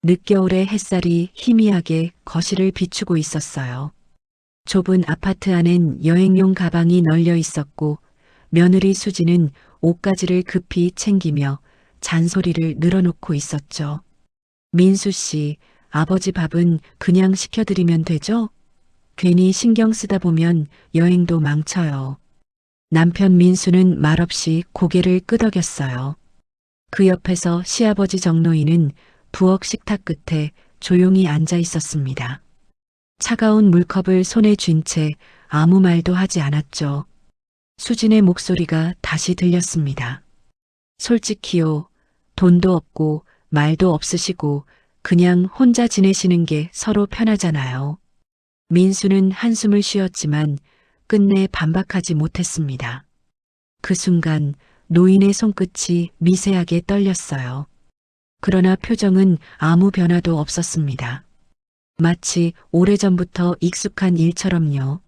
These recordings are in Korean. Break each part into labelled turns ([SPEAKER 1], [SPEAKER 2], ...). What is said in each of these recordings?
[SPEAKER 1] 늦겨울의 햇살이 희미하게 거실을 비추고 있었어요. 좁은 아파트 안엔 여행용 가방이 널려 있었고 며느리 수지는 옷가지를 급히 챙기며 잔소리를 늘어놓고 있었죠. 민수 씨, 아버지 밥은 그냥 시켜드리면 되죠? 괜히 신경 쓰다 보면 여행도 망쳐요. 남편 민수는 말없이 고개를 끄덕였어요. 그 옆에서 시아버지 정노인은 부엌 식탁 끝에 조용히 앉아 있었습니다. 차가운 물컵을 손에 쥔 채 아무 말도 하지 않았죠. 수진의 목소리가 다시 들렸습니다. 솔직히요, 돈도 없고 말도 없으시고 그냥 혼자 지내시는 게 서로 편하잖아요. 민수는 한숨을 쉬었지만 끝내 반박하지 못했습니다. 그 순간 노인의 손끝이 미세하게 떨렸어요. 그러나 표정은 아무 변화도 없었습니다. 마치 오래전부터 익숙한 일처럼요.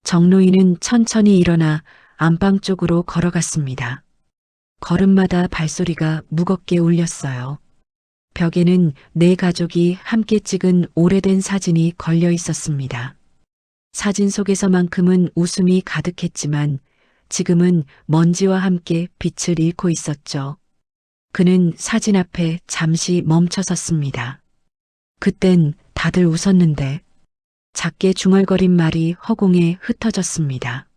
[SPEAKER 1] 정노인은 천천히 일어나 안방 쪽으로 걸어갔습니다. 걸음마다 발소리가 무겁게 울렸어요. 벽에는 네 가족이 함께 찍은 오래된 사진이 걸려 있었습니다. 사진 속에서만큼은 웃음이 가득했지만 지금은 먼지와 함께 빛을 잃고 있었죠. 그는 사진 앞에 잠시 멈춰 섰습니다. 그땐 다들 웃었는데 작게 중얼거린 말이 허공에 흩어졌습니다.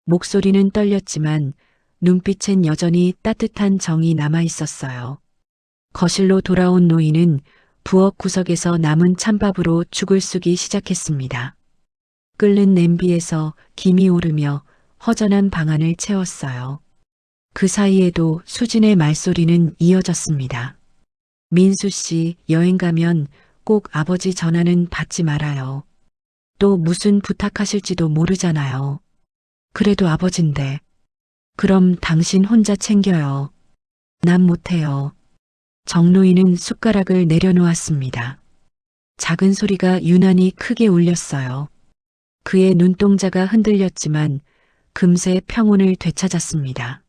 [SPEAKER 1] 목소리는 떨렸지만 눈빛엔 여전히 따뜻한 정이 남아 있었어요. 거실로 돌아온 노인은 부엌 구석에서 남은 찬밥으로 죽을 쓰기 시작했습니다. 끓는 냄비에서 김이 오르며 허전한 방안을 채웠어요. 그 사이에도 수진의 말소리는 이어졌습니다. 민수 씨, 여행 가면 꼭 아버지 전화는 받지 말아요. 또 무슨 부탁하실지도 모르잖아요. 그래도 아버진데. 그럼 당신 혼자 챙겨요. 난 못해요. 정노인은 숟가락을 내려놓았습니다. 작은 소리가 유난히 크게 울렸어요. 그의 눈동자가 흔들렸지만 금세 평온을 되찾았습니다.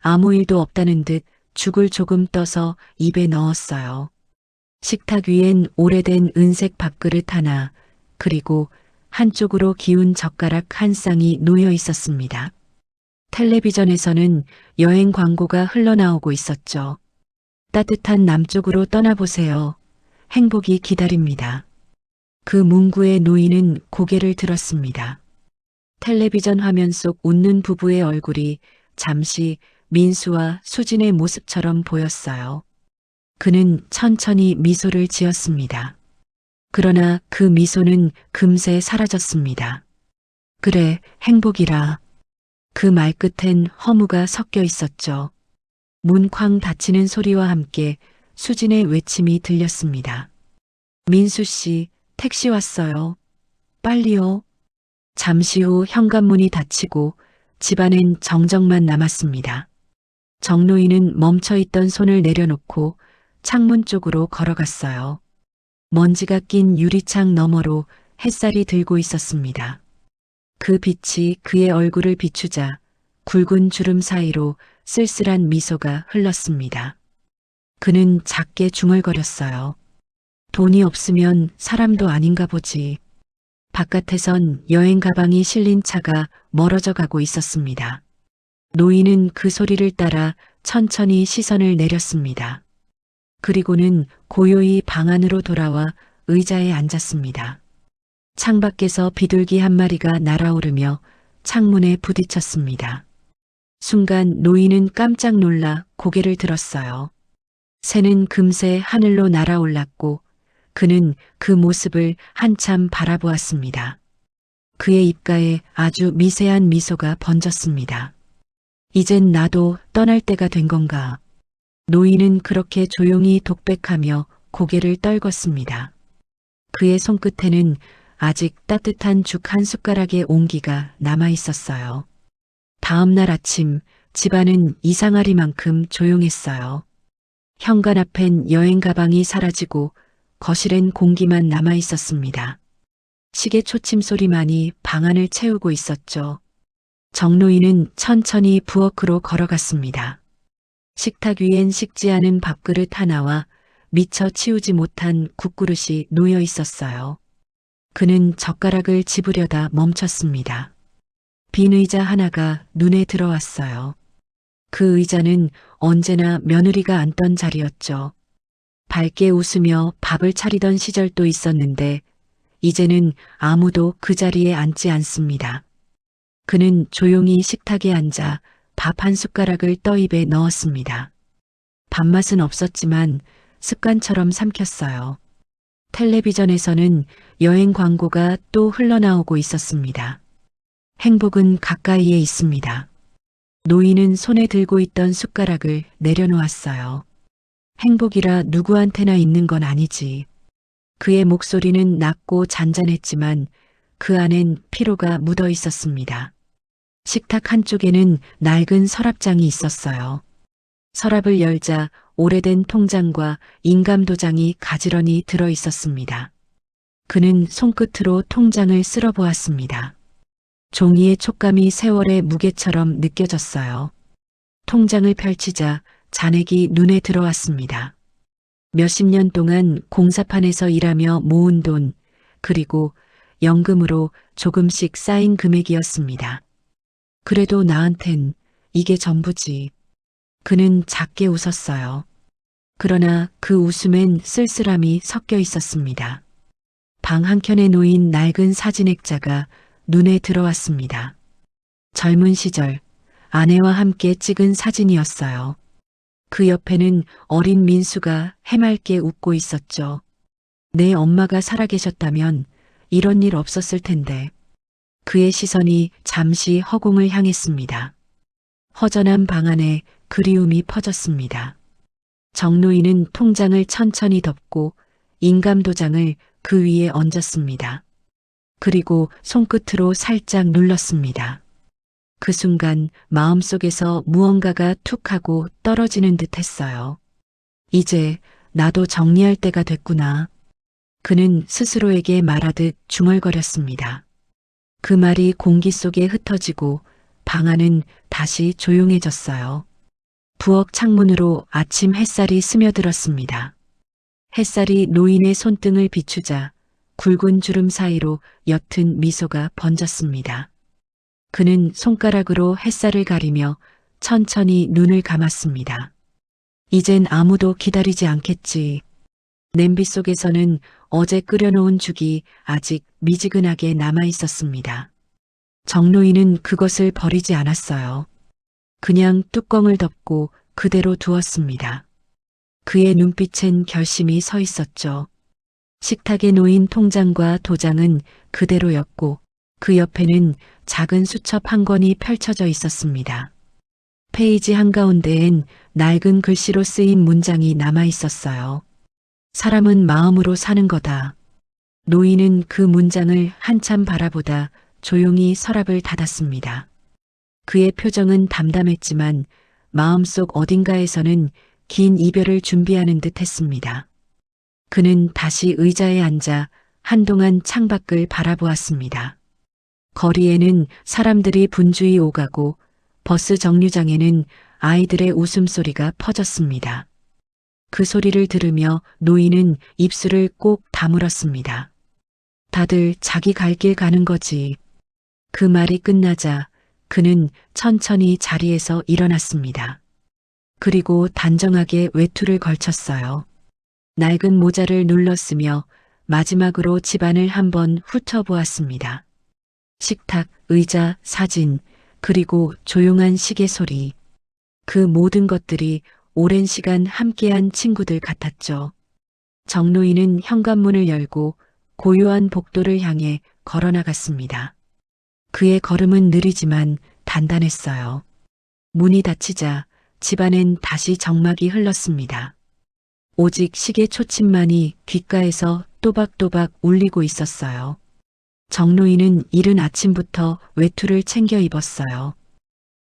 [SPEAKER 1] 아무 일도 없다는 듯 죽을 조금 떠서 입에 넣었어요. 식탁 위엔 오래된 은색 밥그릇 하나, 그리고 한쪽으로 기운 젓가락 한 쌍이 놓여 있었습니다. 텔레비전에서는 여행 광고가 흘러나오고 있었죠. 따뜻한 남쪽으로 떠나보세요. 행복이 기다립니다. 그 문구의 노인은 고개를 들었습니다. 텔레비전 화면 속 웃는 부부의 얼굴이 잠시 민수와 수진의 모습처럼 보였어요. 그는 천천히 미소를 지었습니다. 그러나 그 미소는 금세 사라졌습니다. 그래, 행복이라. 그 말끝엔 허무가 섞여 있었죠. 문 쾅 닫히는 소리와 함께 수진의 외침이 들렸습니다. 민수 씨, 택시 왔어요. 빨리요. 잠시 후 현관문이 닫히고 집안엔 정적만 남았습니다. 정노인은 멈춰있던 손을 내려놓고 창문 쪽으로 걸어갔어요. 먼지가 낀 유리창 너머로 햇살이 들고 있었습니다. 그 빛이 그의 얼굴을 비추자 굵은 주름 사이로 쓸쓸한 미소가 흘렀습니다. 그는 작게 중얼거렸어요. 돈이 없으면 사람도 아닌가 보지. 바깥에선 여행 가방이 실린 차가 멀어져 가고 있었습니다. 노인은 그 소리를 따라 천천히 시선을 내렸습니다. 그리고는 고요히 방 안으로 돌아와 의자에 앉았습니다. 창밖에서 비둘기 한 마리가 날아오르며 창문에 부딪혔습니다. 순간 노인은 깜짝 놀라 고개를 들었어요. 새는 금세 하늘로 날아올랐고 그는 그 모습을 한참 바라보았습니다. 그의 입가에 아주 미세한 미소가 번졌습니다. 이젠 나도 떠날 때가 된 건가? 노인은 그렇게 조용히 독백하며 고개를 떨궜습니다. 그의 손끝에는 아직 따뜻한 죽 한 숟가락의 온기가 남아 있었어요. 다음 날 아침 집안은 이상하리만큼 조용했어요. 현관 앞엔 여행 가방이 사라지고 거실엔 공기만 남아 있었습니다. 시계 초침 소리만이 방 안을 채우고 있었죠. 정노인은 천천히 부엌으로 걸어갔습니다. 식탁 위엔 식지 않은 밥그릇 하나와 미처 치우지 못한 국그릇이 놓여 있었어요. 그는 젓가락을 집으려다 멈췄습니다. 빈 의자 하나가 눈에 들어왔어요. 그 의자는 언제나 며느리가 앉던 자리였죠. 밝게 웃으며 밥을 차리던 시절도 있었는데 이제는 아무도 그 자리에 앉지 않습니다. 그는 조용히 식탁에 앉아 밥 한 숟가락을 떠입에 넣었습니다. 밥맛은 없었지만 습관처럼 삼켰어요. 텔레비전에서는 여행 광고가 또 흘러나오고 있었습니다. 행복은 가까이에 있습니다. 노인은 손에 들고 있던 숟가락을 내려놓았어요. 행복이라 누구한테나 있는 건 아니지. 그의 목소리는 낮고 잔잔했지만 그 안엔 피로가 묻어 있었습니다. 식탁 한쪽에는 낡은 서랍장이 있었어요. 서랍을 열자 오래된 통장과 인감도장이 가지런히 들어 있었습니다. 그는 손끝으로 통장을 쓸어보았습니다. 종이의 촉감이 세월의 무게처럼 느껴졌어요. 통장을 펼치자 잔액이 눈에 들어왔습니다. 몇십 년 동안 공사판에서 일하며 모은 돈, 그리고 연금으로 조금씩 쌓인 금액이었습니다. 그래도 나한텐 이게 전부지. 그는 작게 웃었어요. 그러나 그 웃음엔 쓸쓸함이 섞여 있었습니다. 방 한켠에 놓인 낡은 사진 액자가 눈에 들어왔습니다. 젊은 시절 아내와 함께 찍은 사진이었어요. 그 옆에는 어린 민수가 해맑게 웃고 있었죠. 내 엄마가 살아계셨다면 이런 일 없었을 텐데. 그의 시선이 잠시 허공을 향했습니다. 허전한 방 안에 그리움이 퍼졌습니다. 정노인은 통장을 천천히 덮고 인감도장을 그 위에 얹었습니다. 그리고 손끝으로 살짝 눌렀습니다. 그 순간 마음속에서 무언가가 툭 하고 떨어지는 듯 했어요. 이제 나도 정리할 때가 됐구나. 그는 스스로에게 말하듯 중얼거렸습니다. 그 말이 공기 속에 흩어지고 방 안은 다시 조용해졌어요. 부엌 창문으로 아침 햇살이 스며들었습니다. 햇살이 노인의 손등을 비추자 굵은 주름 사이로 옅은 미소가 번졌습니다. 그는 손가락으로 햇살을 가리며 천천히 눈을 감았습니다. 이젠 아무도 기다리지 않겠지. 냄비 속에서는 어제 끓여놓은 죽이 아직 미지근하게 남아 있었습니다. 정노인은 그것을 버리지 않았어요. 그냥 뚜껑을 덮고 그대로 두었습니다. 그의 눈빛엔 결심이 서 있었죠. 식탁에 놓인 통장과 도장은 그대로였고 그 옆에는 작은 수첩 한 권이 펼쳐져 있었습니다. 페이지 한가운데엔 낡은 글씨로 쓰인 문장이 남아 있었어요. 사람은 마음으로 사는 거다. 노인은 그 문장을 한참 바라보다 조용히 서랍을 닫았습니다. 그의 표정은 담담했지만 마음속 어딘가에서는 긴 이별을 준비하는 듯 했습니다. 그는 다시 의자에 앉아 한동안 창밖을 바라보았습니다. 거리에는 사람들이 분주히 오가고 버스 정류장에는 아이들의 웃음소리가 퍼졌습니다. 그 소리를 들으며 노인은 입술을 꼭 다물었습니다. 다들 자기 갈 길 가는 거지. 그 말이 끝나자 그는 천천히 자리에서 일어났습니다. 그리고 단정하게 외투를 걸쳤어요. 낡은 모자를 눌렀으며 마지막으로 집안을 한번 훑어보았습니다. 식탁, 의자, 사진, 그리고 조용한 시계 소리. 그 모든 것들이 오랜 시간 함께한 친구들 같았죠. 정노인은 현관문을 열고 고요한 복도를 향해 걸어나갔습니다. 그의 걸음은 느리지만 단단했어요. 문이 닫히자 집안엔 다시 정막이 흘렀습니다. 오직 시계 초침만이 귓가에서 또박또박 울리고 있었어요. 정노인은 이른 아침부터 외투를 챙겨 입었어요.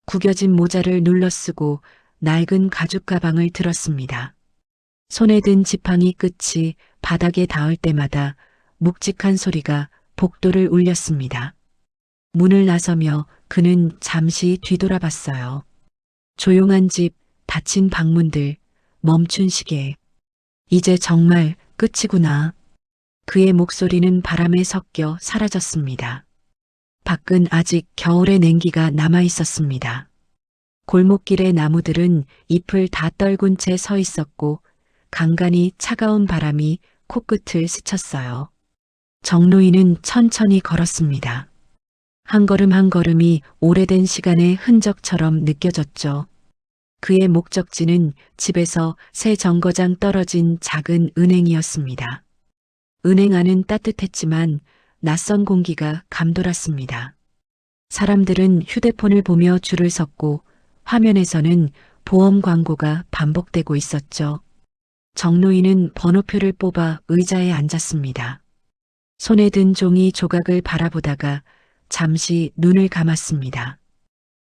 [SPEAKER 1] 구겨진 모자를 눌러쓰고 낡은 가죽 가방을 들었습니다. 손에 든 지팡이 끝이 바닥에 닿을 때마다 묵직한 소리가 복도를 울렸습니다. 문을 나서며 그는 잠시 뒤돌아봤어요. 조용한 집, 닫힌 방문들, 멈춘 시계. 이제 정말 끝이구나. 그의 목소리는 바람에 섞여 사라졌습니다. 밖은 아직 겨울의 냉기가 남아 있었습니다. 골목길의 나무들은 잎을 다 떨군 채 서 있었고 간간히 차가운 바람이 코끝을 스쳤어요. 정로이는 천천히 걸었습니다. 한 걸음 한 걸음이 오래된 시간의 흔적처럼 느껴졌죠. 그의 목적지는 집에서 새 정거장 떨어진 작은 은행이었습니다. 은행 안은 따뜻했지만 낯선 공기가 감돌았습니다. 사람들은 휴대폰을 보며 줄을 섰고 화면에서는 보험 광고가 반복되고 있었죠. 정로이는 번호표를 뽑아 의자에 앉았습니다. 손에 든 종이 조각을 바라보다가 잠시 눈을 감았습니다.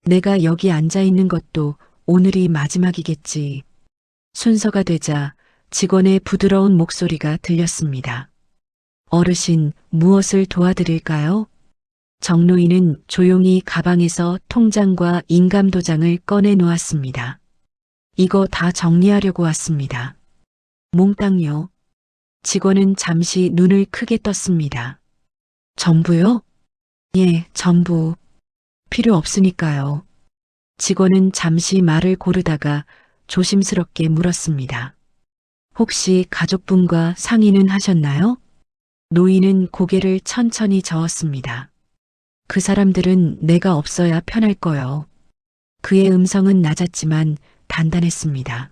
[SPEAKER 1] 내가 여기 앉아 있는 것도 오늘이 마지막이겠지. 순서가 되자 직원의 부드러운 목소리가 들렸습니다. 어르신, 무엇을 도와드릴까요? 정로이는 조용히 가방에서 통장과 인감도장을 꺼내 놓았습니다. 이거 다 정리하려고 왔습니다. 몽땅요. 직원은 잠시 눈을 크게 떴습니다. 전부요? 예, 전부. 필요 없으니까요. 직원은 잠시 말을 고르다가 조심스럽게 물었습니다. 혹시 가족분과 상의는 하셨나요? 노인은 고개를 천천히 저었습니다. 그 사람들은 내가 없어야 편할 거요. 그의 음성은 낮았지만 단단했습니다.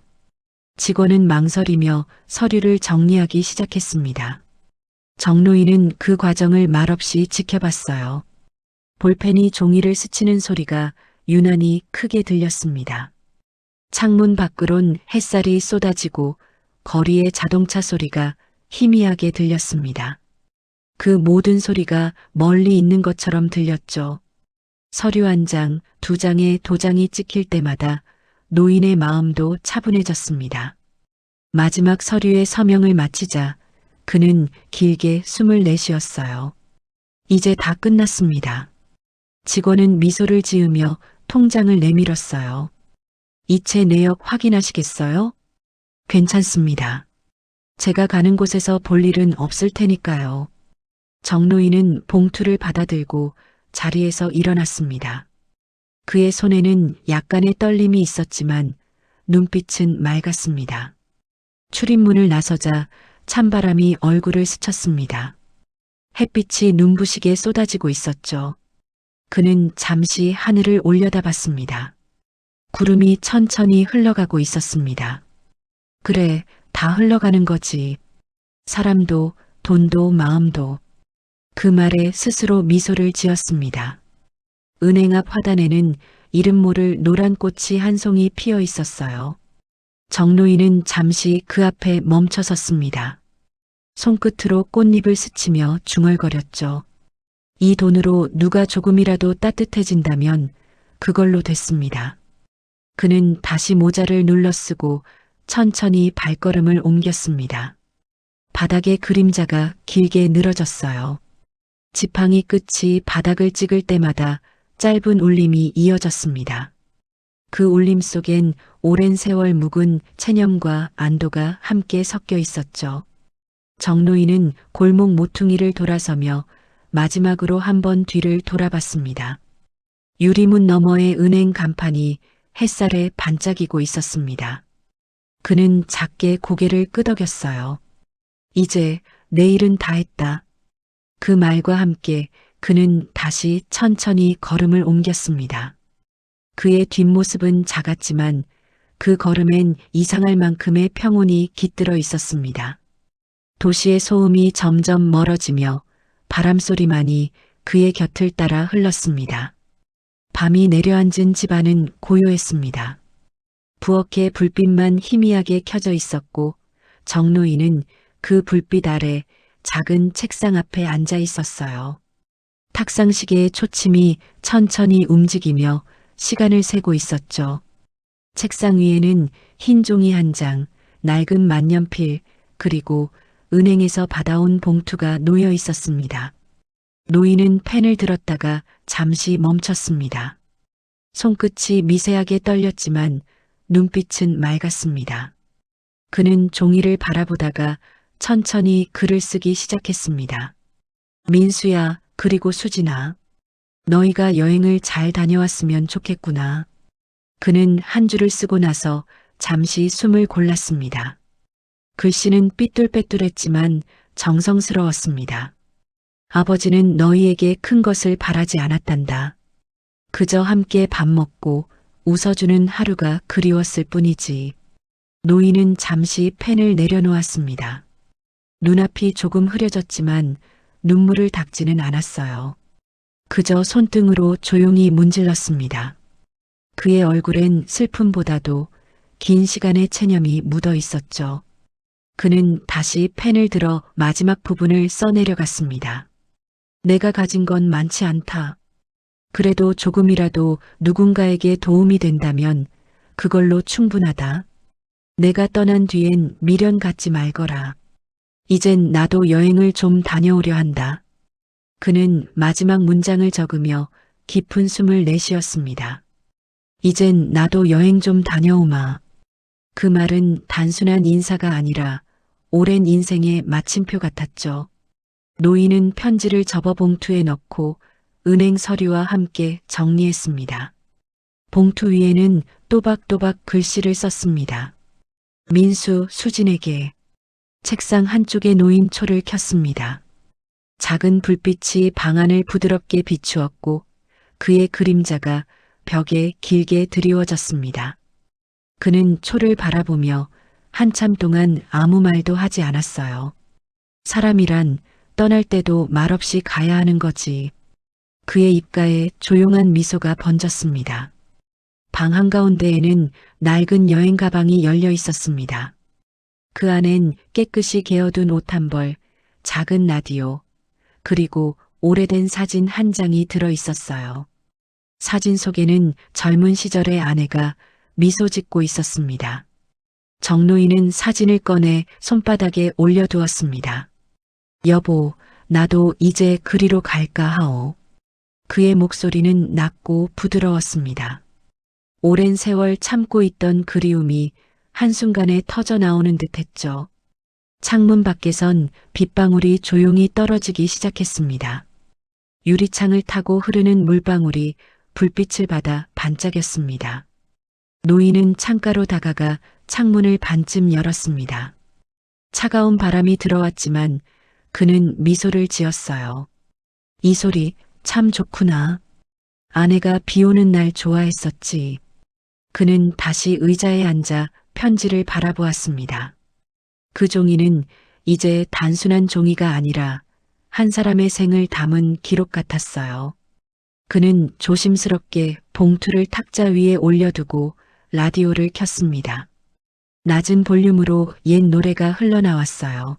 [SPEAKER 1] 직원은 망설이며 서류를 정리하기 시작했습니다. 정로인은 그 과정을 말없이 지켜봤어요. 볼펜이 종이를 스치는 소리가 유난히 크게 들렸습니다. 창문 밖으론 햇살이 쏟아지고 거리의 자동차 소리가 희미하게 들렸습니다. 그 모든 소리가 멀리 있는 것처럼 들렸죠. 서류 한 장, 두 장의 도장이 찍힐 때마다 노인의 마음도 차분해졌습니다. 마지막 서류의 서명을 마치자 그는 길게 숨을 내쉬었어요. 이제 다 끝났습니다. 직원은 미소를 지으며 통장을 내밀었어요. 이체 내역 확인하시겠어요? 괜찮습니다. 제가 가는 곳에서 볼 일은 없을 테니까요. 정로인은 봉투를 받아들고 자리에서 일어났습니다. 그의 손에는 약간의 떨림이 있었지만 눈빛은 맑았습니다. 출입문을 나서자 찬바람이 얼굴을 스쳤습니다. 햇빛이 눈부시게 쏟아지고 있었죠. 그는 잠시 하늘을 올려다봤습니다. 구름이 천천히 흘러가고 있었습니다. 그래, 다 흘러가는 거지. 사람도, 돈도, 마음도. 그 말에 스스로 미소를 지었습니다. 은행 앞 화단에는 이름 모를 노란 꽃이 한 송이 피어 있었어요. 정로인은 잠시 그 앞에 멈춰 섰습니다. 손끝으로 꽃잎을 스치며 중얼거렸죠. 이 돈으로 누가 조금이라도 따뜻해진다면 그걸로 됐습니다. 그는 다시 모자를 눌러 쓰고 천천히 발걸음을 옮겼습니다. 바닥의 그림자가 길게 늘어졌어요. 지팡이 끝이 바닥을 찍을 때마다 짧은 울림이 이어졌습니다. 그 울림 속엔 오랜 세월 묵은 체념과 안도가 함께 섞여 있었죠. 정로인은 골목 모퉁이를 돌아서며 마지막으로 한번 뒤를 돌아봤습니다. 유리문 너머의 은행 간판이 햇살에 반짝이고 있었습니다. 그는 작게 고개를 끄덕였어요. 이제 내 일은 다 했다. 그 말과 함께 그는 다시 천천히 걸음을 옮겼습니다. 그의 뒷모습은 작았지만 그 걸음엔 이상할 만큼의 평온이 깃들어 있었습니다. 도시의 소음이 점점 멀어지며 바람소리만이 그의 곁을 따라 흘렀습니다. 밤이 내려앉은 집안은 고요했습니다. 부엌의 불빛만 희미하게 켜져 있었고 정로인은 그 불빛 아래 작은 책상 앞에 앉아 있었어요. 탁상시계의 초침이 천천히 움직이며 시간을 세고 있었죠. 책상 위에는 흰 종이 한 장, 낡은 만년필, 그리고 은행에서 받아온 봉투가 놓여 있었습니다. 노인은 펜을 들었다가 잠시 멈췄습니다. 손끝이 미세하게 떨렸지만 눈빛은 맑았습니다. 그는 종이를 바라보다가 천천히 글을 쓰기 시작했습니다. 민수야, 그리고 수진아. 너희가 여행을 잘 다녀왔으면 좋겠구나. 그는 한 줄을 쓰고 나서 잠시 숨을 골랐습니다. 글씨는 삐뚤빼뚤했지만 정성스러웠습니다. 아버지는 너희에게 큰 것을 바라지 않았단다. 그저 함께 밥 먹고 웃어주는 하루가 그리웠을 뿐이지. 노인은 잠시 펜을 내려놓았습니다. 눈앞이 조금 흐려졌지만 눈물을 닦지는 않았어요. 그저 손등으로 조용히 문질렀습니다. 그의 얼굴엔 슬픔보다도 긴 시간의 체념이 묻어 있었죠. 그는 다시 펜을 들어 마지막 부분을 써내려갔습니다. 내가 가진 건 많지 않다. 그래도 조금이라도 누군가에게 도움이 된다면 그걸로 충분하다. 내가 떠난 뒤엔 미련 갖지 말거라. 이젠 나도 여행을 좀 다녀오려 한다. 그는 마지막 문장을 적으며 깊은 숨을 내쉬었습니다. 이젠 나도 여행 좀 다녀오마. 그 말은 단순한 인사가 아니라 오랜 인생의 마침표 같았죠. 노인은 편지를 접어 봉투에 넣고 은행 서류와 함께 정리했습니다. 봉투 위에는 또박또박 글씨를 썼습니다. 민수, 수진에게. 책상 한쪽에 놓인 초를 켰습니다. 작은 불빛이 방안을 부드럽게 비추었고 그의 그림자가 벽에 길게 드리워졌습니다. 그는 초를 바라보며 한참 동안 아무 말도 하지 않았어요. 사람이란 떠날 때도 말없이 가야 하는 거지. 그의 입가에 조용한 미소가 번졌습니다. 방 한가운데에는 낡은 여행 가방이 열려 있었습니다. 그 안엔 깨끗이 개어둔 옷 한 벌, 작은 라디오, 그리고 오래된 사진 한 장이 들어 있었어요. 사진 속에는 젊은 시절의 아내가 미소 짓고 있었습니다. 정노인은 사진을 꺼내 손바닥에 올려두었습니다. 여보, 나도 이제 그리로 갈까 하오. 그의 목소리는 낮고 부드러웠습니다. 오랜 세월 참고 있던 그리움이 한순간에 터져 나오는 듯했죠. 창문 밖에선 빗방울이 조용히 떨어지기 시작했습니다. 유리창을 타고 흐르는 물방울이 불빛을 받아 반짝였습니다. 노인은 창가로 다가가 창문을 반쯤 열었습니다. 차가운 바람이 들어왔지만 그는 미소를 지었어요. 이 소리 참 좋구나. 아내가 비 오는 날 좋아했었지. 그는 다시 의자에 앉아 편지를 바라보았습니다. 그 종이는 이제 단순한 종이가 아니라 한 사람의 생을 담은 기록 같았어요. 그는 조심스럽게 봉투를 탁자 위에 올려두고 라디오를 켰습니다. 낮은 볼륨으로 옛 노래가 흘러나왔어요.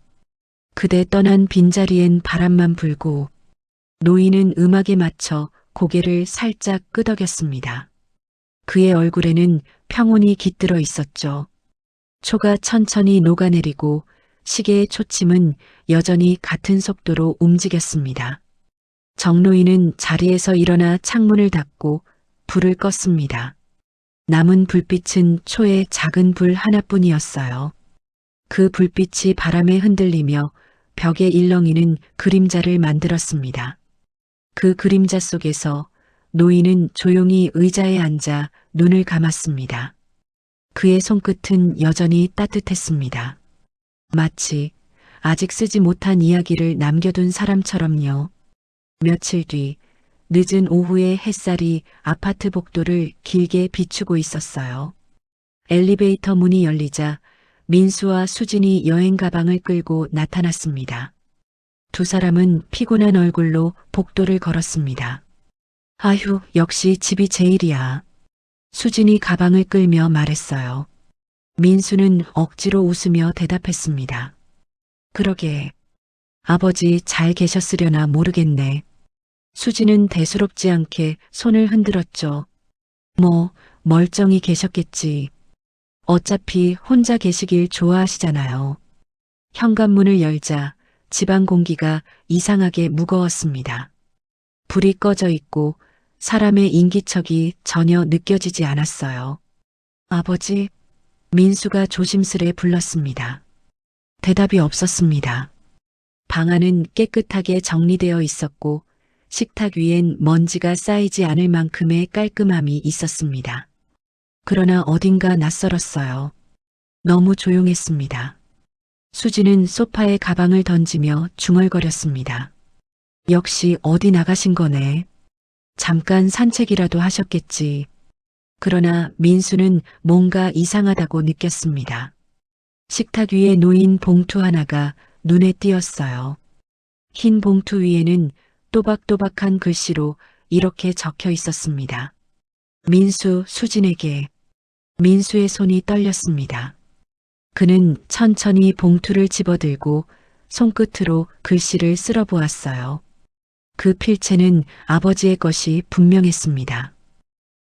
[SPEAKER 1] 그대 떠난 빈자리엔 바람만 불고 노인은 음악에 맞춰 고개를 살짝 끄덕였습니다. 그의 얼굴에는 평온이 깃들어 있었죠. 초가 천천히 녹아내리고 시계의 초침은 여전히 같은 속도로 움직였습니다. 정노인은 자리에서 일어나 창문을 닫고 불을 껐습니다. 남은 불빛은 초의 작은 불 하나뿐이었어요. 그 불빛이 바람에 흔들리며 벽에 일렁이는 그림자를 만들었습니다. 그 그림자 속에서 노인은 조용히 의자에 앉아 눈을 감았습니다. 그의 손끝은 여전히 따뜻했습니다. 마치 아직 쓰지 못한 이야기를 남겨둔 사람처럼요. 며칠 뒤 늦은 오후에 햇살이 아파트 복도를 길게 비추고 있었어요. 엘리베이터 문이 열리자 민수와 수진이 여행 가방을 끌고 나타났습니다. 두 사람은 피곤한 얼굴로 복도를 걸었습니다. 아휴, 역시 집이 제일이야. 수진이 가방을 끌며 말했어요. 민수는 억지로 웃으며 대답했습니다. 그러게. 아버지 잘 계셨으려나 모르겠네. 수진은 대수롭지 않게 손을 흔들었죠. 뭐, 멀쩡히 계셨겠지. 어차피 혼자 계시길 좋아하시잖아요. 현관문을 열자 집안 공기가 이상하게 무거웠습니다. 불이 꺼져 있고 사람의 인기척이 전혀 느껴지지 않았어요. 아버지, 민수가 조심스레 불렀습니다. 대답이 없었습니다. 방 안은 깨끗하게 정리되어 있었고 식탁 위엔 먼지가 쌓이지 않을 만큼의 깔끔함이 있었습니다. 그러나 어딘가 낯설었어요. 너무 조용했습니다. 수지는 소파에 가방을 던지며 중얼거렸습니다. 역시 어디 나가신 거네. 잠깐 산책이라도 하셨겠지. 그러나 민수는 뭔가 이상하다고 느꼈습니다. 식탁 위에 놓인 봉투 하나가 눈에 띄었어요. 흰 봉투 위에는 또박또박한 글씨로 이렇게 적혀 있었습니다. 민수, 수진에게. 민수의 손이 떨렸습니다. 그는 천천히 봉투를 집어들고 손끝으로 글씨를 쓸어보았어요. 그 필체는 아버지의 것이 분명했습니다.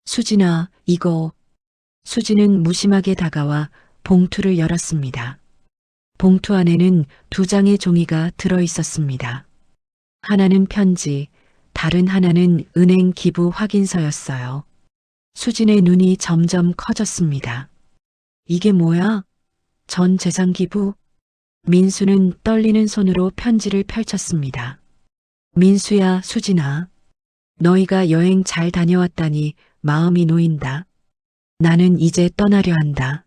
[SPEAKER 1] 수진아, 이거. 수진은 무심하게 다가와 봉투를 열었습니다. 봉투 안에는 2장의 종이가 들어 있었습니다. 하나는 편지, 다른 하나는 은행 기부 확인서였어요. 수진의 눈이 점점 커졌습니다. 이게 뭐야? 전 재산 기부? 민수는 떨리는 손으로 편지를 펼쳤습니다. 민수야, 수진아. 너희가 여행 잘 다녀왔다니 마음이 놓인다. 나는 이제 떠나려 한다.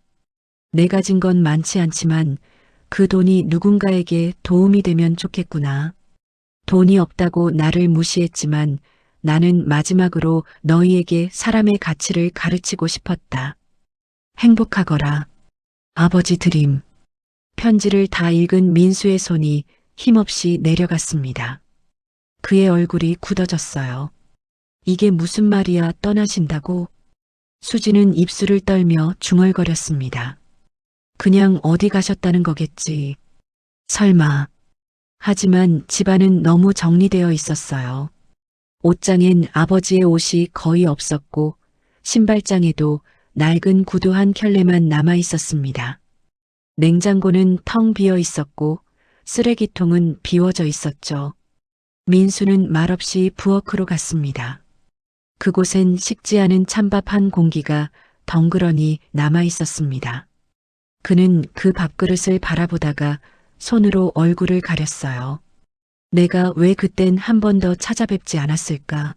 [SPEAKER 1] 내가 가진 건 많지 않지만 그 돈이 누군가에게 도움이 되면 좋겠구나. 돈이 없다고 나를 무시했지만 나는 마지막으로 너희에게 사람의 가치를 가르치고 싶었다. 행복하거라. 아버지 드림. 편지를 다 읽은 민수의 손이 힘없이 내려갔습니다. 그의 얼굴이 굳어졌어요. 이게 무슨 말이야, 떠나신다고? 수지는 입술을 떨며 중얼거렸습니다. 그냥 어디 가셨다는 거겠지. 설마. 하지만 집안은 너무 정리되어 있었어요. 옷장엔 아버지의 옷이 거의 없었고 신발장에도 낡은 구두 한 켤레만 남아 있었습니다. 냉장고는 텅 비어 있었고 쓰레기통은 비워져 있었죠. 민수는 말없이 부엌으로 갔습니다. 그곳엔 식지 않은 찬밥 한 공기가 덩그러니 남아 있었습니다. 그는 그 밥그릇을 바라보다가 손으로 얼굴을 가렸어요. 내가 왜 그땐 한 번 더 찾아뵙지 않았을까?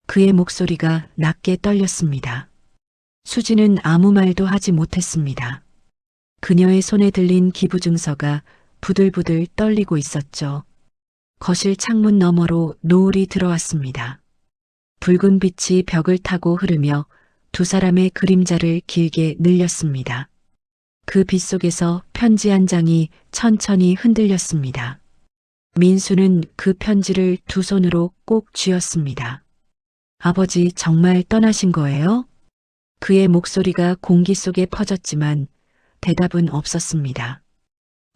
[SPEAKER 1] 그의 목소리가 낮게 떨렸습니다. 수지는 아무 말도 하지 못했습니다. 그녀의 손에 들린 기부증서가 부들부들 떨리고 있었죠. 거실 창문 너머로 노을이 들어왔습니다. 붉은 빛이 벽을 타고 흐르며 2사람의 그림자를 길게 늘렸습니다. 그 빛 속에서 편지 한 장이 천천히 흔들렸습니다. 민수는 그 편지를 2 손으로 꼭 쥐었습니다. 아버지 정말 떠나신 거예요? 그의 목소리가 공기 속에 퍼졌지만 대답은 없었습니다.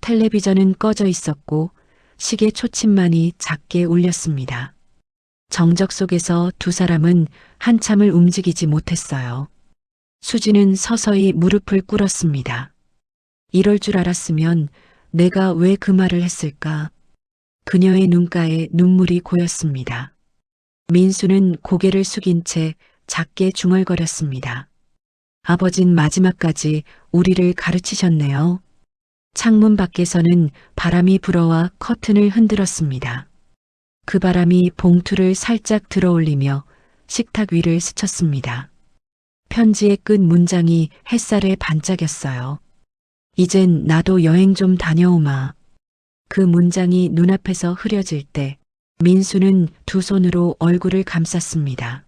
[SPEAKER 1] 텔레비전은 꺼져 있었고 시계 초침만이 작게 울렸습니다. 정적 속에서 2사람은 한참을 움직이지 못했어요. 수지는 서서히 무릎을 꿇었습니다. 이럴 줄 알았으면 내가 왜 그 말을 했을까? 그녀의 눈가에 눈물이 고였습니다. 민수는 고개를 숙인 채 작게 중얼거렸습니다. 아버진 마지막까지 우리를 가르치셨네요. 창문 밖에서는 바람이 불어와 커튼을 흔들었습니다. 그 바람이 봉투를 살짝 들어올리며 식탁 위를 스쳤습니다. 편지의 끝 문장이 햇살에 반짝였어요. 이젠 나도 여행 좀 다녀오마. 그 문장이 눈앞에서 흐려질 때 민수는 2 손으로 얼굴을 감쌌습니다.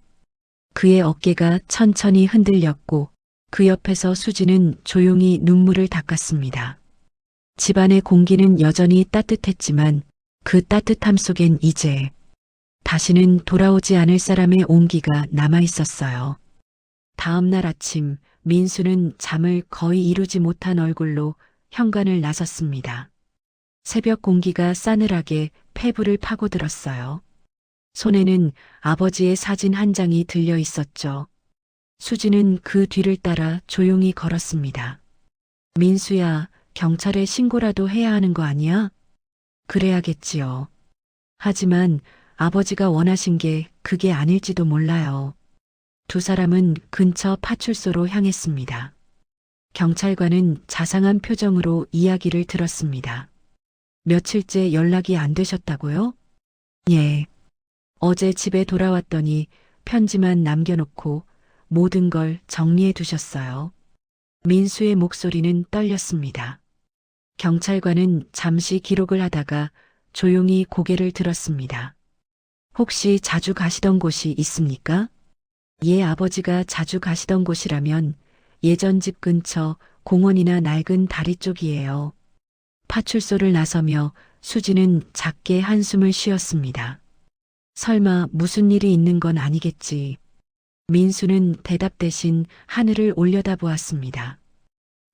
[SPEAKER 1] 그의 어깨가 천천히 흔들렸고 그 옆에서 수지는 조용히 눈물을 닦았습니다. 집안의 공기는 여전히 따뜻했지만 그 따뜻함 속엔 이제 다시는 돌아오지 않을 사람의 온기가 남아 있었어요. 다음 날 아침 민수는 잠을 거의 이루지 못한 얼굴로 현관을 나섰습니다. 새벽 공기가 싸늘하게 폐부를 파고들었어요. 손에는 아버지의 사진 한 장이 들려 있었죠. 수지는 그 뒤를 따라 조용히 걸었습니다. 민수야, 경찰에 신고라도 해야 하는 거 아니야? 그래야겠지요. 하지만 아버지가 원하신 게 그게 아닐지도 몰라요. 2사람은 근처 파출소로 향했습니다. 경찰관은 자상한 표정으로 이야기를 들었습니다. 며칠째 연락이 안 되셨다고요? 예. 어제 집에 돌아왔더니 편지만 남겨놓고 모든 걸 정리해 두셨어요. 민수의 목소리는 떨렸습니다. 경찰관은 잠시 기록을 하다가 조용히 고개를 들었습니다. 혹시 자주 가시던 곳이 있습니까? 예, 아버지가 자주 가시던 곳이라면 예전 집 근처 공원이나 낡은 다리 쪽이에요. 파출소를 나서며 수지는 작게 한숨을 쉬었습니다. 설마 무슨 일이 있는 건 아니겠지. 민수는 대답 대신 하늘을 올려다보았습니다.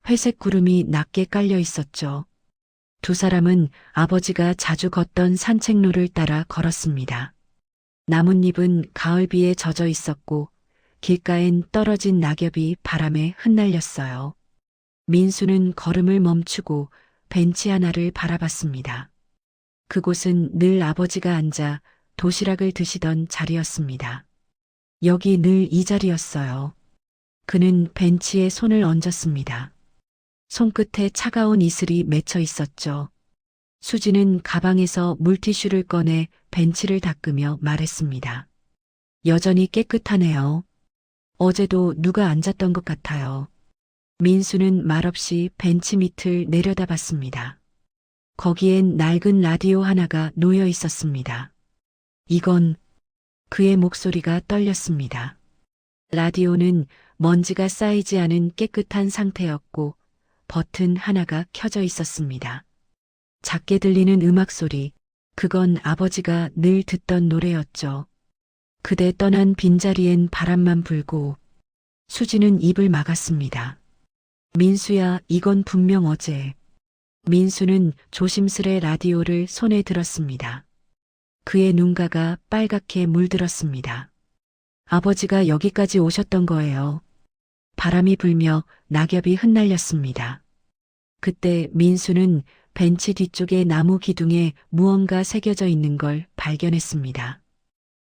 [SPEAKER 1] 회색 구름이 낮게 깔려 있었죠. 두 사람은 아버지가 자주 걷던 산책로를 따라 걸었습니다. 나뭇잎은 가을비에 젖어 있었고 길가엔 떨어진 낙엽이 바람에 흩날렸어요. 민수는 걸음을 멈추고 벤치 하나를 바라봤습니다. 그곳은 늘 아버지가 앉아 도시락을 드시던 자리였습니다. 여기 늘 이 자리였어요. 그는 벤치에 손을 얹었습니다. 손끝에 차가운 이슬이 맺혀 있었죠. 수지는 가방에서 물티슈를 꺼내 벤치를 닦으며 말했습니다. 여전히 깨끗하네요. 어제도 누가 앉았던 것 같아요. 민수는 말없이 벤치 밑을 내려다봤습니다. 거기엔 낡은 라디오 하나가 놓여 있었습니다. 이건 그의 목소리가 떨렸습니다. 라디오는 먼지가 쌓이지 않은 깨끗한 상태였고 버튼 하나가 켜져 있었습니다. 작게 들리는 음악 소리, 그건 아버지가 늘 듣던 노래였죠. 그대 떠난 빈자리엔 바람만 불고. 수지는 입을 막았습니다. 민수야, 이건 분명 어제. 민수는 조심스레 라디오를 손에 들었습니다. 그의 눈가가 빨갛게 물들었습니다. 아버지가 여기까지 오셨던 거예요. 바람이 불며 낙엽이 흩날렸습니다. 그때 민수는 벤치 뒤쪽의 나무 기둥에 무언가 새겨져 있는 걸 발견했습니다.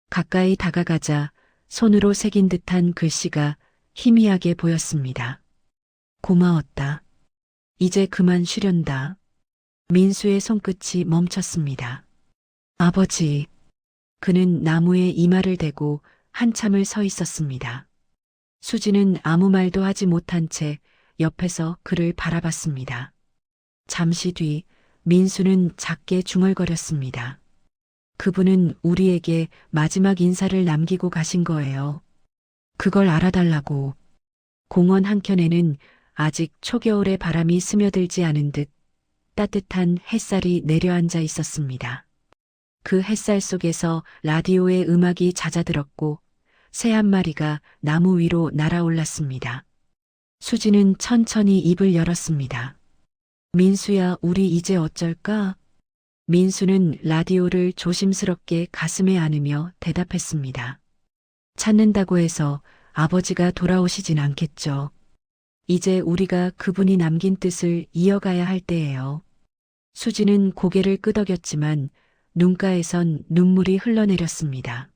[SPEAKER 1] 가까이 다가가자 손으로 새긴 듯한 글씨가 희미하게 보였습니다. 고마웠다. 이제 그만 쉬련다. 민수의 손끝이 멈췄습니다. 아버지. 그는 나무에 이마를 대고 한참을 서 있었습니다. 수지는 아무 말도 하지 못한 채 옆에서 그를 바라봤습니다. 잠시 뒤 민수는 작게 중얼거렸습니다. 그분은 우리에게 마지막 인사를 남기고 가신 거예요. 그걸 알아달라고. 공원 한켠에는 아직 초겨울의 바람이 스며들지 않은 듯 따뜻한 햇살이 내려앉아 있었습니다. 그 햇살 속에서 라디오의 음악이 잦아들었고 새 한 마리가 나무 위로 날아올랐습니다. 수지는 천천히 입을 열었습니다. 민수야, 우리 이제 어쩔까? 민수는 라디오를 조심스럽게 가슴에 안으며 대답했습니다. 찾는다고 해서 아버지가 돌아오시진 않겠죠. 이제 우리가 그분이 남긴 뜻을 이어가야 할 때예요. 수지는 고개를 끄덕였지만 눈가에선 눈물이 흘러내렸습니다.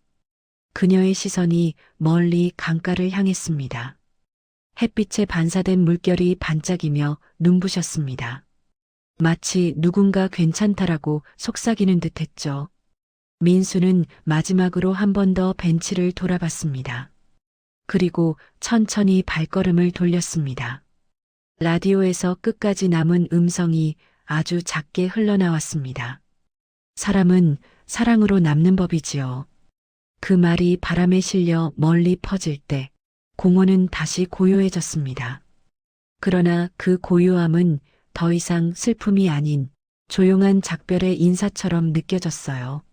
[SPEAKER 1] 그녀의 시선이 멀리 강가를 향했습니다. 햇빛에 반사된 물결이 반짝이며 눈부셨습니다. 마치 누군가 괜찮다라고 속삭이는 듯했죠. 민수는 마지막으로 한 번 더 벤치를 돌아봤습니다. 그리고 천천히 발걸음을 돌렸습니다. 라디오에서 끝까지 남은 음성이 아주 작게 흘러나왔습니다. 사람은 사랑으로 남는 법이지요. 그 말이 바람에 실려 멀리 퍼질 때 공원은 다시 고요해졌습니다. 그러나 그 고요함은 더 이상 슬픔이 아닌 조용한 작별의 인사처럼 느껴졌어요.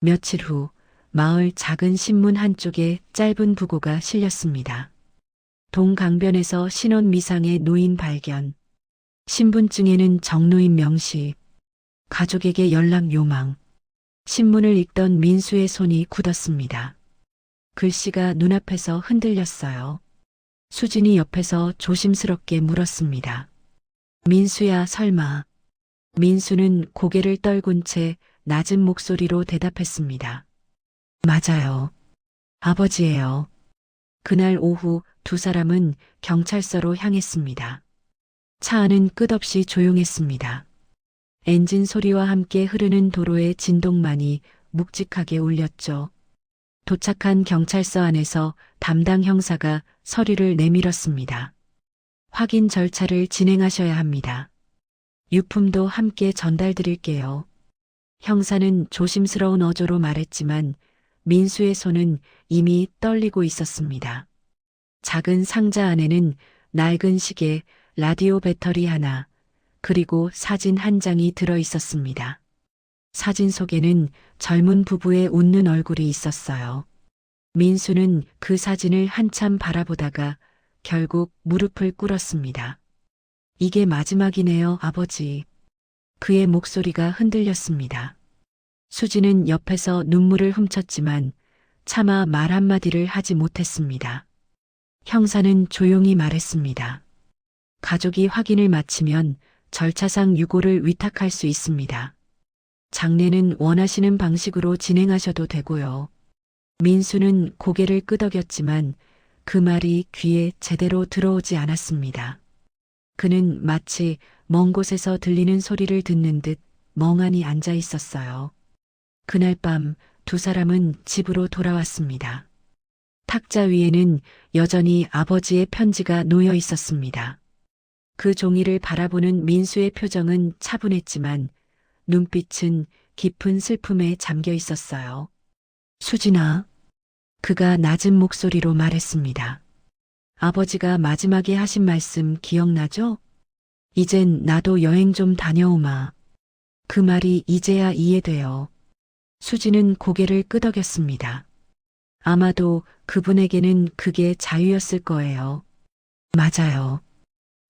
[SPEAKER 1] 며칠 후 마을 작은 신문 한쪽에 짧은 부고가 실렸습니다. 동강변에서 신원 미상의 노인 발견. 신분증에는 정노인 명시. 가족에게 연락 요망. 신문을 읽던 민수의 손이 굳었습니다. 글씨가 눈앞에서 흔들렸어요. 수진이 옆에서 조심스럽게 물었습니다. 민수야, 설마. 민수는 고개를 떨군 채 낮은 목소리로 대답했습니다. 맞아요. 아버지예요. 그날 오후 두 사람은 경찰서로 향했습니다. 차 안은 끝없이 조용했습니다. 엔진 소리와 함께 흐르는 도로의 진동만이 묵직하게 울렸죠. 도착한 경찰서 안에서 담당 형사가 서류를 내밀었습니다. 확인 절차를 진행하셔야 합니다. 유품도 함께 전달드릴게요. 형사는 조심스러운 어조로 말했지만 민수의 손은 이미 떨리고 있었습니다. 작은 상자 안에는 낡은 시계, 라디오 배터리 하나, 그리고 사진 한 장이 들어 있었습니다. 사진 속에는 젊은 부부의 웃는 얼굴이 있었어요. 민수는 그 사진을 한참 바라보다가 결국 무릎을 꿇었습니다. 이게 마지막이네요, 아버지. 그의 목소리가 흔들렸습니다. 수지는 옆에서 눈물을 훔쳤지만 차마 말 한마디를 하지 못했습니다. 형사는 조용히 말했습니다. 가족이 확인을 마치면 절차상 유고를 위탁할 수 있습니다. 장례는 원하시는 방식으로 진행하셔도 되고요. 민수는 고개를 끄덕였지만 그 말이 귀에 제대로 들어오지 않았습니다. 그는 마치 먼 곳에서 들리는 소리를 듣는 듯 멍하니 앉아 있었어요. 그날 밤 두 사람은 집으로 돌아왔습니다. 탁자 위에는 여전히 아버지의 편지가 놓여 있었습니다. 그 종이를 바라보는 민수의 표정은 차분했지만 눈빛은 깊은 슬픔에 잠겨 있었어요. 수진아, 그가 낮은 목소리로 말했습니다. 아버지가 마지막에 하신 말씀 기억나죠? 이젠 나도 여행 좀 다녀오마. 그 말이 이제야 이해돼요. 수지는 고개를 끄덕였습니다. 아마도 그분에게는 그게 자유였을 거예요. 맞아요.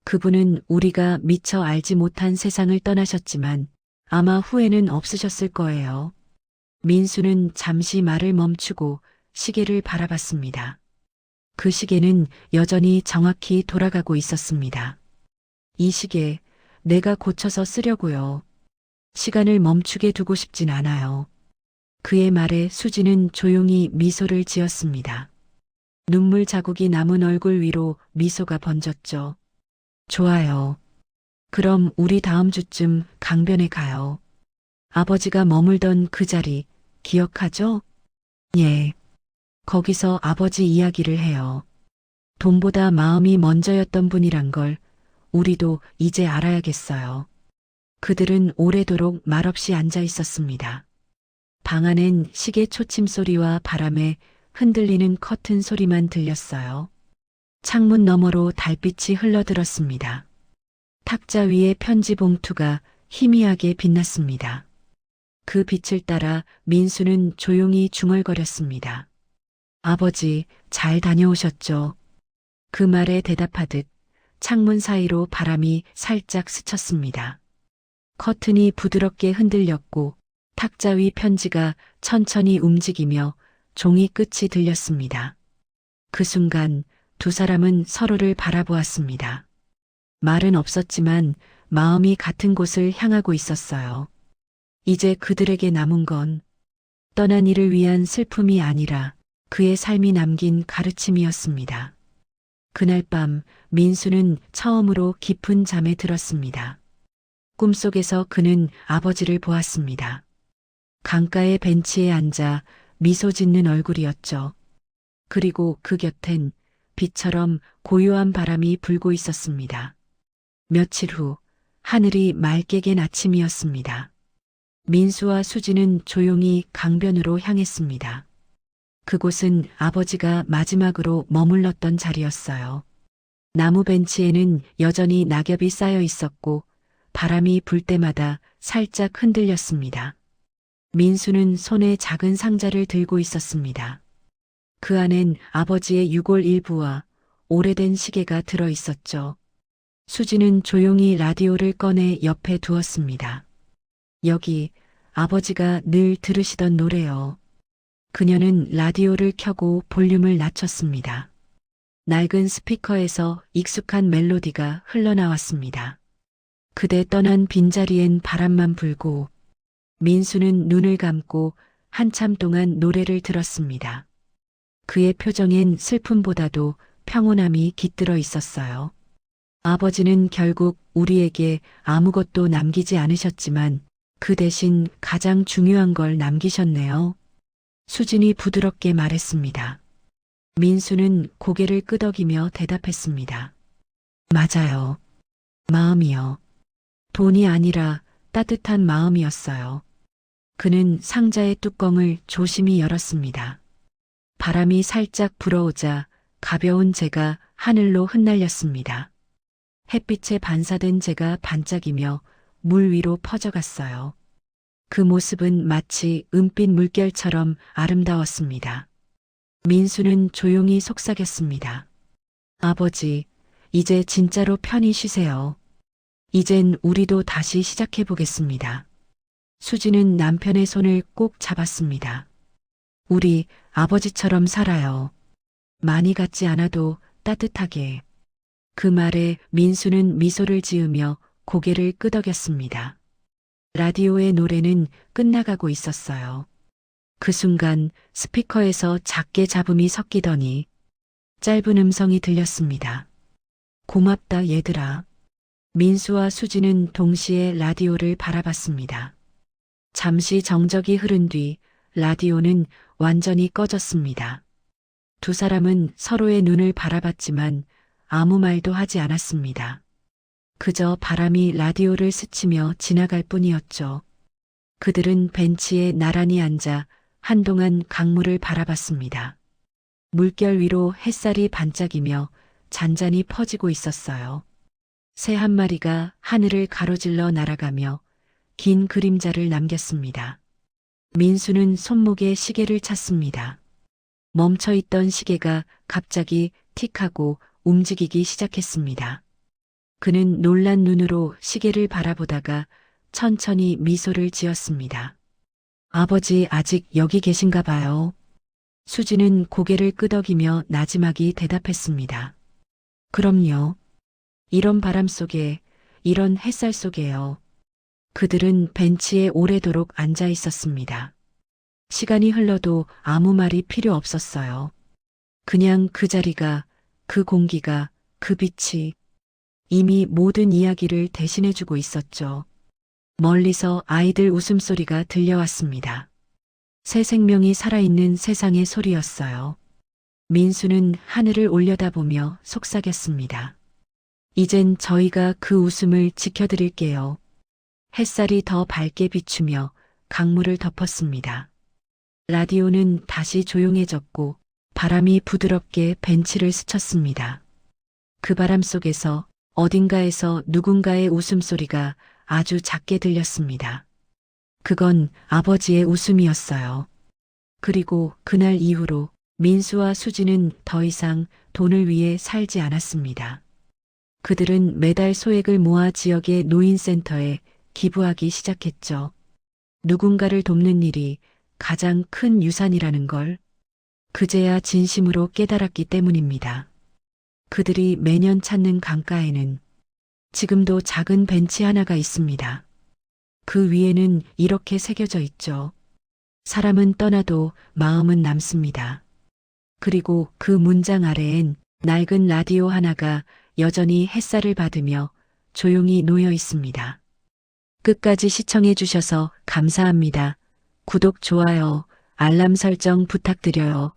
[SPEAKER 1] 그분은 우리가 미처 알지 못한 세상을 떠나셨지만 아마 후회는 없으셨을 거예요. 민수는 잠시 말을 멈추고 시계를 바라봤습니다. 그 시계는 여전히 정확히 돌아가고 있었습니다. 이 시계 내가 고쳐서 쓰려고요. 시간을 멈추게 두고 싶진 않아요. 그의 말에 수지는 조용히 미소를 지었습니다. 눈물 자국이 남은 얼굴 위로 미소가 번졌죠. 좋아요. 그럼 우리 다음 주쯤 강변에 가요. 아버지가 머물던 그 자리 기억하죠? 예. 거기서 아버지 이야기를 해요. 돈보다 마음이 먼저였던 분이란 걸 우리도 이제 알아야겠어요. 그들은 오래도록 말없이 앉아 있었습니다. 방 안엔 시계 초침 소리와 바람에 흔들리는 커튼 소리만 들렸어요. 창문 너머로 달빛이 흘러들었습니다. 탁자 위에 편지 봉투가 희미하게 빛났습니다. 그 빛을 따라 민수는 조용히 중얼거렸습니다. 아버지, 잘 다녀오셨죠? 그 말에 대답하듯 창문 사이로 바람이 살짝 스쳤습니다. 커튼이 부드럽게 흔들렸고 탁자 위 편지가 천천히 움직이며 종이 끝이 들렸습니다. 그 순간 두 사람은 서로를 바라보았습니다. 말은 없었지만 마음이 같은 곳을 향하고 있었어요. 이제 그들에게 남은 건 떠난 이를 위한 슬픔이 아니라 그의 삶이 남긴 가르침이었습니다. 그날 밤 민수는 처음으로 깊은 잠에 들었습니다. 꿈속에서 그는 아버지를 보았습니다. 강가의 벤치에 앉아 미소 짓는 얼굴이었죠. 그리고 그 곁엔 비처럼 고요한 바람이 불고 있었습니다. 며칠 후 하늘이 맑게 갠 아침이었습니다. 민수와 수지는 조용히 강변으로 향했습니다. 그곳은 아버지가 마지막으로 머물렀던 자리였어요. 나무 벤치에는 여전히 낙엽이 쌓여 있었고 바람이 불 때마다 살짝 흔들렸습니다. 민수는 손에 작은 상자를 들고 있었습니다. 그 안엔 아버지의 유골 일부와 오래된 시계가 들어 있었죠. 수지는 조용히 라디오를 꺼내 옆에 두었습니다. 여기 아버지가 늘 들으시던 노래요. 그녀는 라디오를 켜고 볼륨을 낮췄습니다. 낡은 스피커에서 익숙한 멜로디가 흘러나왔습니다. 그대 떠난 빈자리엔 바람만 불고 민수는 눈을 감고 한참 동안 노래를 들었습니다. 그의 표정엔 슬픔보다도 평온함이 깃들어 있었어요. 아버지는 결국 우리에게 아무것도 남기지 않으셨지만 그 대신 가장 중요한 걸 남기셨네요. 수진이 부드럽게 말했습니다. 민수는 고개를 끄덕이며 대답했습니다. 맞아요. 마음이요. 돈이 아니라 따뜻한 마음이었어요. 그는 상자의 뚜껑을 조심히 열었습니다. 바람이 살짝 불어오자 가벼운 재가 하늘로 흩날렸습니다. 햇빛에 반사된 재가 반짝이며 물 위로 퍼져갔어요. 그 모습은 마치 은빛 물결처럼 아름다웠습니다. 민수는 조용히 속삭였습니다. 아버지, 이제 진짜로 편히 쉬세요. 이젠 우리도 다시 시작해 보겠습니다. 수지는 남편의 손을 꼭 잡았습니다. 우리 아버지처럼 살아요. 많이 갖지 않아도 따뜻하게. 그 말에 민수는 미소를 지으며 고개를 끄덕였습니다. 라디오의 노래는 끝나가고 있었어요. 그 순간 스피커에서 작게 잡음이 섞이더니 짧은 음성이 들렸습니다. 고맙다 얘들아. 민수와 수지는 동시에 라디오를 바라봤습니다. 잠시 정적이 흐른 뒤 라디오는 완전히 꺼졌습니다. 두 사람은 서로의 눈을 바라봤지만 아무 말도 하지 않았습니다. 그저 바람이 라디오를 스치며 지나갈 뿐이었죠. 그들은 벤치에 나란히 앉아 한동안 강물을 바라봤습니다. 물결 위로 햇살이 반짝이며 잔잔히 퍼지고 있었어요. 새 한 마리가 하늘을 가로질러 날아가며 긴 그림자를 남겼습니다. 민수는 손목에 시계를 찼습니다. 멈춰있던 시계가 갑자기 틱하고 움직이기 시작했습니다. 그는 놀란 눈으로 시계를 바라보다가 천천히 미소를 지었습니다. 아버지 아직 여기 계신가 봐요. 수지는 고개를 끄덕이며 나지막이 대답했습니다. 그럼요. 이런 바람 속에, 이런 햇살 속에요. 그들은 벤치에 오래도록 앉아 있었습니다. 시간이 흘러도 아무 말이 필요 없었어요. 그냥 그 자리가, 그 공기가, 그 빛이 이미 모든 이야기를 대신해주고 있었죠. 멀리서 아이들 웃음소리가 들려왔습니다. 새 생명이 살아있는 세상의 소리였어요. 민수는 하늘을 올려다보며 속삭였습니다. 이젠 저희가 그 웃음을 지켜드릴게요. 햇살이 더 밝게 비추며 강물을 덮었습니다. 라디오는 다시 조용해졌고 바람이 부드럽게 벤치를 스쳤습니다. 그 바람 속에서 어딘가에서 누군가의 웃음소리가 아주 작게 들렸습니다. 그건 아버지의 웃음이었어요. 그리고 그날 이후로 민수와 수지는 더 이상 돈을 위해 살지 않았습니다. 그들은 매달 소액을 모아 지역의 노인센터에 기부하기 시작했죠. 누군가를 돕는 일이 가장 큰 유산이라는 걸 그제야 진심으로 깨달았기 때문입니다. 그들이 매년 찾는 강가에는 지금도 작은 벤치 하나가 있습니다. 그 위에는 이렇게 새겨져 있죠. 사람은 떠나도 마음은 남습니다. 그리고 그 문장 아래엔 낡은 라디오 하나가 여전히 햇살을 받으며 조용히 놓여 있습니다. 끝까지 시청해 주셔서 감사합니다. 구독, 좋아요, 알람 설정 부탁드려요.